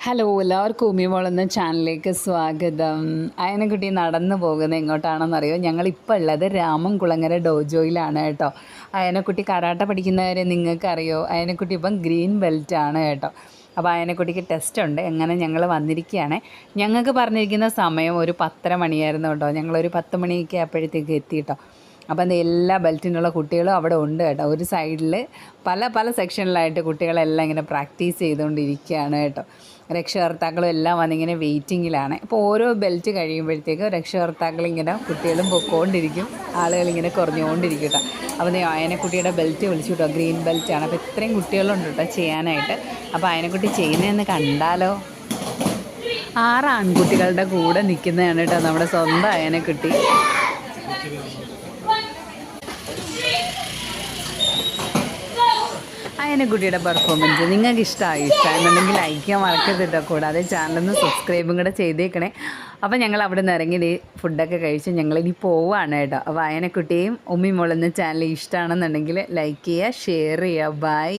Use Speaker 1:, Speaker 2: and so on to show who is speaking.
Speaker 1: Hello എല്ലാവർക്കും ഉമിമോൾ എന്ന ചാനലിലേക്ക് സ്വാഗതം. അയനക്കുട്ടി നടന്നു പോകുന്നത് എങ്ങോട്ടാണെന്നറിയോ? ഞങ്ങളിപ്പോൾ ഉള്ളത് രാമൻകുളങ്ങര ഡോജോയിലാണ് കേട്ടോ. അയനക്കുട്ടി കരാട്ട പഠിക്കുന്നവരെ നിങ്ങൾക്കറിയോ? അയനക്കുട്ടി ഇപ്പം ഗ്രീൻ ബെൽറ്റാണ് കേട്ടോ. അപ്പോൾ അയനക്കുട്ടിക്ക് ടെസ്റ്റ് ഉണ്ട്. അങ്ങനെ ഞങ്ങൾ വന്നിരിക്കുകയാണ്. ഞങ്ങൾക്ക് പറഞ്ഞിരിക്കുന്ന സമയം ഒരു 10:30 മണിയായിരുന്നു കേട്ടോ. ഞങ്ങളൊരു 10 മണിയൊക്കെ ആയപ്പോഴത്തേക്ക് എത്തി കേട്ടോ. അപ്പം എല്ലാ ബെൽറ്റിനുള്ള കുട്ടികളും അവിടെ ഉണ്ട് കേട്ടോ. ഒരു സൈഡിൽ പല പല സെക്ഷനിലായിട്ട് കുട്ടികളെല്ലാം ഇങ്ങനെ പ്രാക്ടീസ് ചെയ്തുകൊണ്ടിരിക്കുകയാണ് കേട്ടോ. രക്ഷകർത്താക്കളും എല്ലാം വന്നിങ്ങനെ വെയിറ്റിങ്ങിലാണ്. ഇപ്പോൾ ഓരോ ബെൽറ്റ് കഴിയുമ്പോഴത്തേക്ക് രക്ഷകർത്താക്കളിങ്ങനെ കുട്ടികളും പൊക്കോണ്ടിരിക്കും, ആളുകളിങ്ങനെ കുറഞ്ഞുകൊണ്ടിരിക്കും കേട്ടോ. അപ്പോൾ അയനക്കുട്ടിയുടെ ബെൽറ്റ് വിളിച്ചു കേട്ടോ. ഗ്രീൻ ബെൽറ്റാണ്. അപ്പോൾ ഇത്രയും കുട്ടികളുണ്ട് കേട്ടോ ചെയ്യാനായിട്ട്. അപ്പോൾ അയനക്കുട്ടി ചെയ്യുന്നതെന്ന് കണ്ടാലോ? 6 ആൺകുട്ടികളുടെ കൂടെ നിൽക്കുന്നതാണ് കേട്ടോ നമ്മുടെ സ്വന്തം അയനക്കുട്ടി. അയനക്കുട്ടിയുടെ പെർഫോമൻസ് നിങ്ങൾക്ക് ഇഷ്ടമായെന്നുണ്ടെങ്കിൽ ലൈക്ക് ചെയ്യാൻ മറക്കരുത് കേട്ടോ. കൂടാതെ ചാനലൊന്ന് സബ്സ്ക്രൈബും കൂടെ ചെയ്തേക്കണേ. അപ്പോൾ ഞങ്ങൾ അവിടെ നിന്ന് ഇറങ്ങി ഫുഡൊക്കെ കഴിച്ച് ഞങ്ങളിനി പോവുകയാണ് കേട്ടോ. അപ്പോൾ അയനക്കുട്ടിയും ഉമ്മിമോൾ എന്ന ചാനൽ ഇഷ്ടമാണെന്നുണ്ടെങ്കിൽ ലൈക്ക് ചെയ്യുക, ഷെയർ ചെയ്യുക. ബൈ.